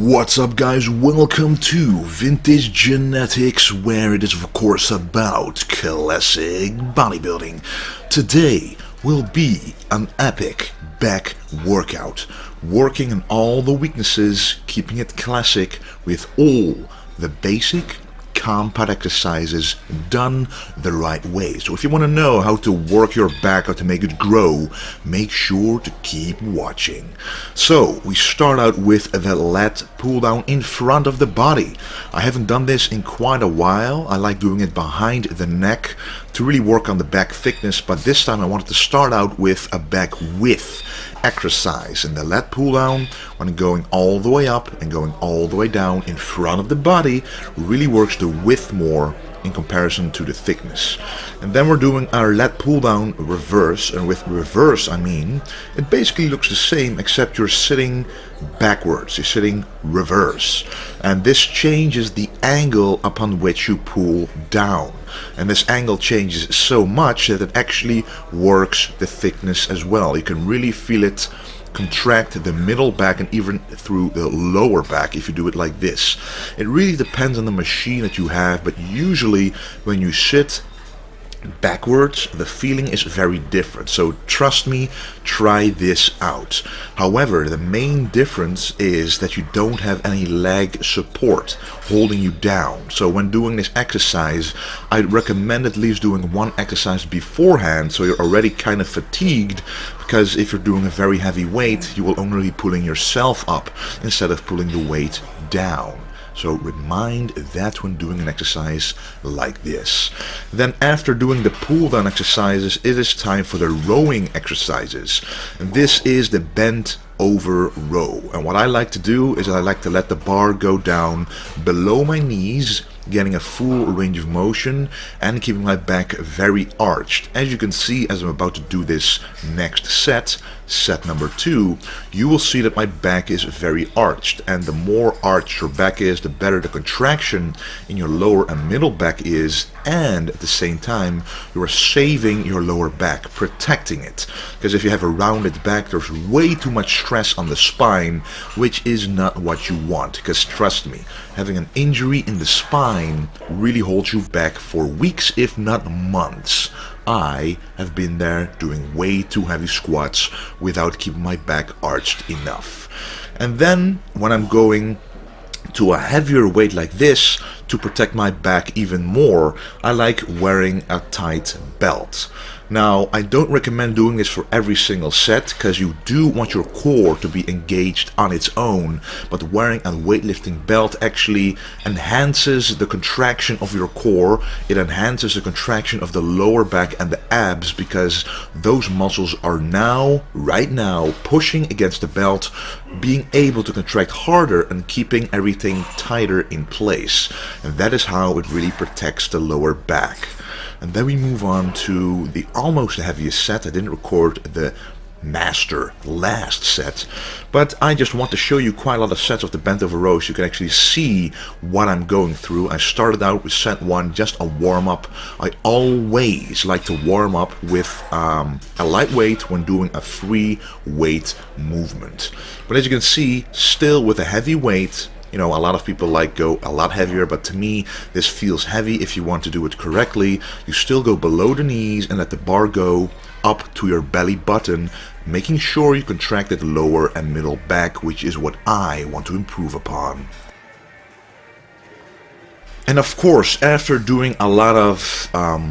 What's up, guys? Welcome to Vintage Genetics, where it is of course about classic bodybuilding. Today will be an epic back workout, working on all the weaknesses, keeping it classic with all the basic compound exercises done the right way. So if you want to know how to work your back, how to make it grow, make sure to keep watching. So we start out with the lat pull down in front of the body. I haven't done this in quite a while. I like doing it behind the neck to really work on the back thickness, but this time I wanted to start out with a back width exercise. And the lat pull down, when going all the way up and going all the way down in front of the body, really works the width more in comparison to the thickness. And then we're doing our lat pull down reverse, and with reverse I mean it basically looks the same except you're sitting backwards, you're sitting reverse, and this changes the angle upon which you pull down, and this angle changes so much that it actually works the thickness as well. You can really feel it contract the middle back and even through the lower back if you do it like this. It really depends on the machine that you have, but usually when you sit backwards the feeling is very different. So trust me, try this out. However, the main difference is that you don't have any leg support holding you down. So when doing this exercise, I'd recommend at least doing one exercise beforehand so you're already kind of fatigued, because if you're doing a very heavy weight you will only be pulling yourself up instead of pulling the weight down. So remind that when doing an exercise like this. Then after doing the pull down exercises, it is time for the rowing exercises. And this is the bent over row. And what I like to do is I like to let the bar go down below my knees, getting a full range of motion and keeping my back very arched. As you can see, as I'm about to do this next set number 2, you will see that my back is very arched, and the more arched your back is, the better the contraction in your lower and middle back is, and at the same time you are saving your lower back, protecting it, because if you have a rounded back there's way too much stress on the spine, which is not what you want, because trust me, having an injury in the spine really holds you back for weeks if not months. I have been there doing way too heavy squats without keeping my back arched enough. And then when I'm going to a heavier weight like this, to protect my back even more, I like wearing a tight belt. Now, I don't recommend doing this for every single set, because you do want your core to be engaged on its own, but wearing a weightlifting belt actually enhances the contraction of your core. It enhances the contraction of the lower back and the abs, because those muscles are now, right now, pushing against the belt, being able to contract harder and keeping everything tighter in place. And that is how it really protects the lower back. And then we move on to the almost heaviest set. I didn't record the master last set, but I just want to show you quite a lot of sets of the bent over row so you can actually see what I'm going through. I started out with set 1, just a warm-up. I always like to warm up with a light weight when doing a free weight movement. But as you can see, still with a heavy weight. You know, a lot of people like go a lot heavier, but to me this feels heavy. If you want to do it correctly, you still go below the knees and let the bar go up to your belly button, making sure you contract the lower and middle back, which is what I want to improve upon. And of course, after doing a lot of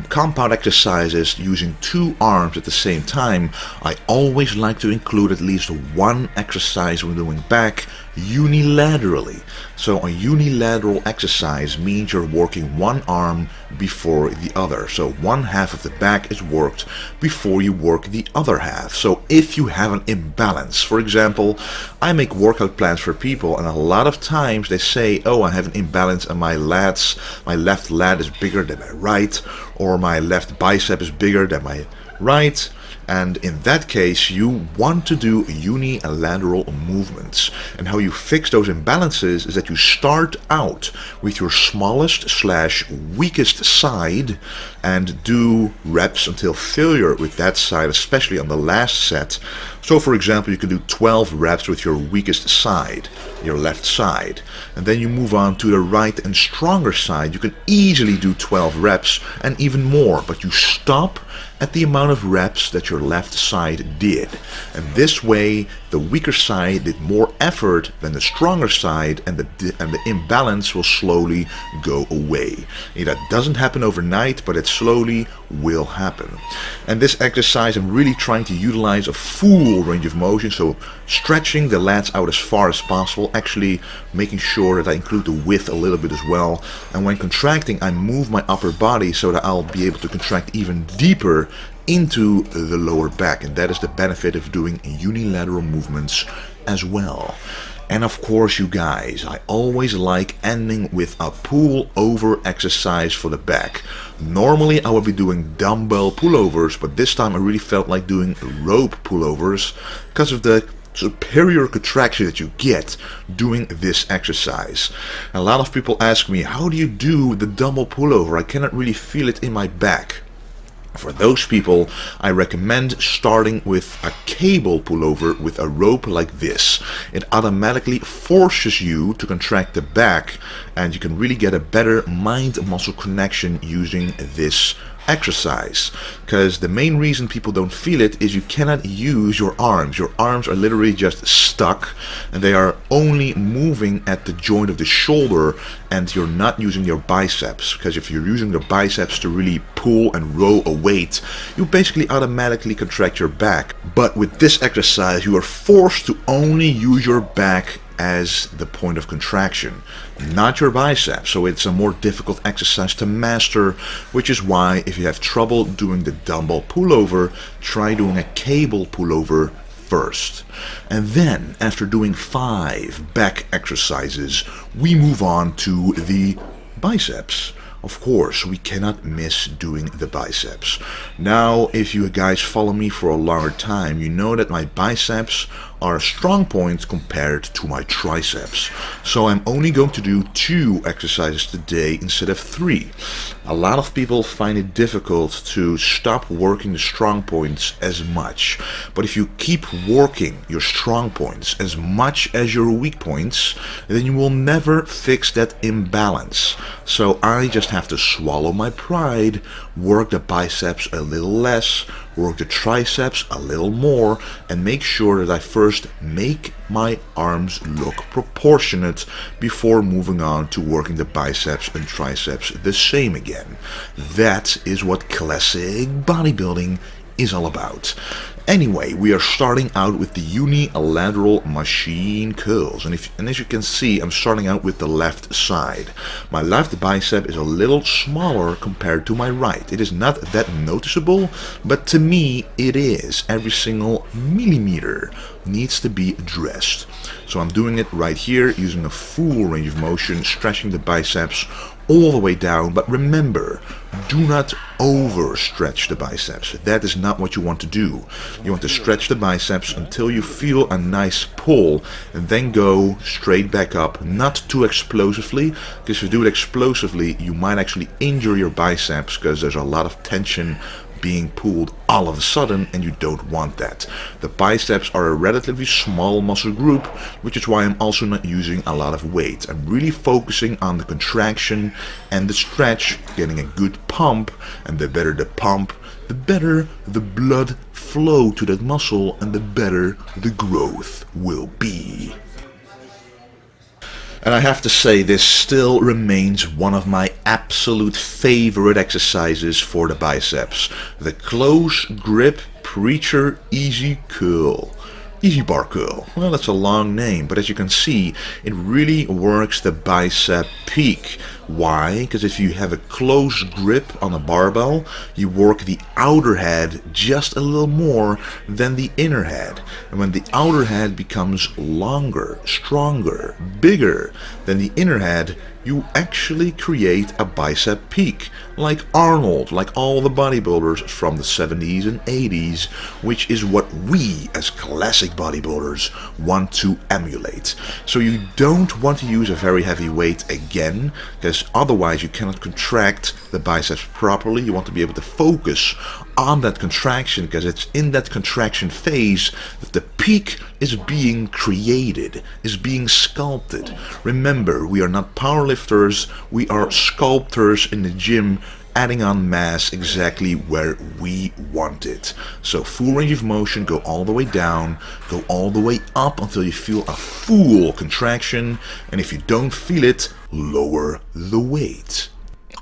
compound exercises using 2 arms at the same time, I always like to include at least one exercise when doing back unilaterally. So a unilateral exercise means you're working one arm before the other. So one half of the back is worked before you work the other half. So if you have an imbalance, for example, I make workout plans for people, and a lot of times they say, oh, I have an imbalance in my lats, my left lat is bigger than my right, or my left bicep is bigger than my right. And in that case you want to do unilateral movements, and how you fix those imbalances is that that you start out with your smallest / weakest side and do reps until failure with that side, especially on the last set. So for example, you can do 12 reps with your weakest side, your left side, and then you move on to the right and stronger side. You can easily do 12 reps and even more, but you stop at the amount of reps that your left side did. And this way, the weaker side did more effort than the stronger side, and the imbalance will slowly go away. That doesn't happen overnight, but it slowly will happen. And this exercise, I'm really trying to utilize a full range of motion, so stretching the lats out as far as possible, actually making sure that I include the width a little bit as well. And when contracting, I move my upper body so that I'll be able to contract even deeper into the lower back, and that is the benefit of doing unilateral movements as well. And of course, you guys, I always like ending with a pull over exercise for the back. Normally I would be doing dumbbell pullovers, but this time I really felt like doing rope pullovers because of the superior contraction that you get doing this exercise. A lot of people ask me, how do you do the dumbbell pullover? I cannot really feel it in my back. For those people, I recommend starting with a cable pullover with a rope like this. It automatically forces you to contract the back, and you can really get a better mind-muscle connection using this exercise. Because the main reason people don't feel it is you cannot use your arms. Your arms are literally just stuck, and they are only moving at the joint of the shoulder, and you're not using your biceps. Because if you're using the biceps to really pull and row a weight, you basically automatically contract your back. But with this exercise, you are forced to only use your back as the point of contraction, not your biceps. So it's a more difficult exercise to master, which is why if you have trouble doing the dumbbell pullover, try doing a cable pullover first. And then after doing 5 back exercises, we move on to the biceps. Of course, we cannot miss doing the biceps. Now, if you guys follow me for a longer time, you know that my biceps are a strong point compared to my triceps. So I'm only going to do 2 exercises today instead of 3. A lot of people find it difficult to stop working the strong points as much. But if you keep working your strong points as much as your weak points, then you will never fix that imbalance. So I just have to swallow my pride, work the biceps a little less, work the triceps a little more, and make sure that I first make my arms look proportionate before moving on to working the biceps and triceps the same again. That is what classic bodybuilding is all about. Anyway, we are starting out with the unilateral machine curls, and as you can see, I'm starting out with the left side. My left bicep is a little smaller compared to my right. It is not that noticeable, but to me it is. Every single millimeter needs to be addressed. So I'm doing it right here using a full range of motion, stretching the biceps all the way down. But remember, do not overstretch the biceps. That is not what you want to do. You want to stretch the biceps until you feel a nice pull, and then go straight back up, not too explosively, because if you do it explosively you might actually injure your biceps, because there's a lot of tension being pulled all of a sudden, and you don't want that. The biceps are a relatively small muscle group, which is why I'm also not using a lot of weight. I'm really focusing on the contraction and the stretch, getting a good pump, and the better the pump, the better the blood flow to that muscle, and the better the growth will be. And I have to say, this still remains one of my absolute favorite exercises for the biceps. The close grip preacher easy curl. Easy bar curl. Well, that's a long name, but as you can see, it really works the bicep peak, Why? Because if you have a close grip on a barbell, you work the outer head just a little more than the inner head. And when the outer head becomes longer, stronger, bigger than the inner head, you actually create a bicep peak, like Arnold, like all the bodybuilders from the 70s and 80s, which is what we as classic bodybuilders want to emulate. So you don't want to use a very heavy weight again, because otherwise you cannot contract the biceps properly. You want to be able to focus on that contraction, because it's in that contraction phase that the peak is being created, is being sculpted. Remember, we are not powerlifters, we are sculptors in the gym, adding on mass exactly where we want it. So full range of motion, go all the way down, go all the way up until you feel a full contraction, and if you don't feel it, lower the weight.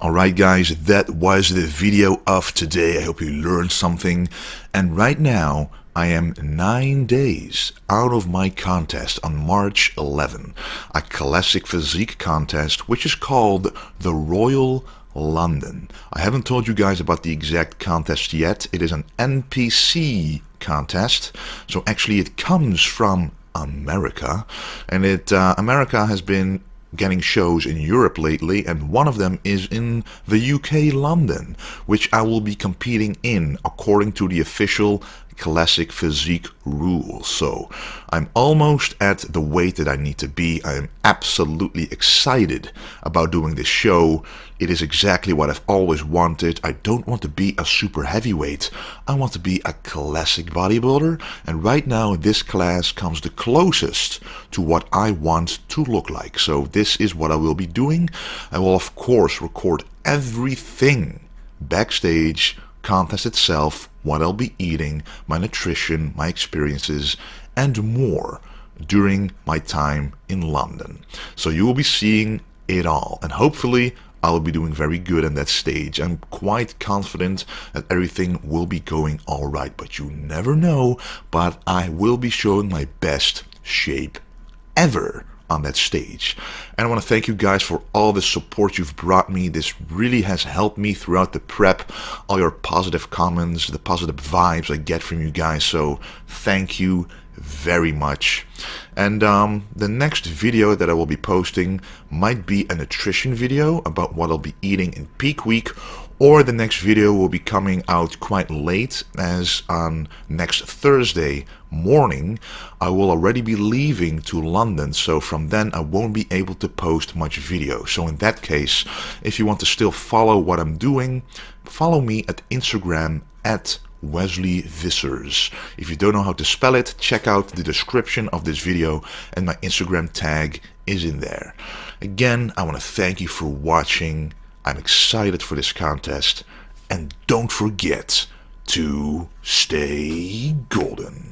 Alright guys, that was the video of today. I hope you learned something. And right now, I am 9 days out of my contest on March 11. A classic physique contest, which is called the Royal London. I haven't told you guys about the exact contest yet. It is an NPC contest. So actually it comes from America. And America has been getting shows in Europe lately, and one of them is in the UK, London, which I will be competing in according to the official classic physique rules. So I'm almost at the weight that I need to be. I am absolutely excited about doing this show. It is exactly what I've always wanted. I don't want to be a super heavyweight. I want to be a classic bodybuilder, and right now this class comes the closest to what I want to look like. So this is what I will be doing. I will of course record everything backstage, contest itself, what I'll be eating, my nutrition, my experiences, and more during my time in London. So you will be seeing it all, and hopefully I'll be doing very good on that stage. I'm quite confident that everything will be going alright, but you never know. But I will be showing my best shape ever on that stage. And I want to thank you guys for all the support you've brought me. This really has helped me throughout the prep. All your positive comments, the positive vibes I get from you guys. So thank you very much. And the next video that I will be posting might be a nutrition video about what I'll be eating in peak week, or the next video will be coming out quite late, as on next Thursday morning I will already be leaving to London, so from then I won't be able to post much video. So in that case, if you want to still follow what I'm doing, follow me at Instagram at Wesley Vissers. If you don't know how to spell it, check out the description of this video and my Instagram tag is in there. Again, I want to thank you for watching. I'm excited for this contest, and don't forget to stay golden.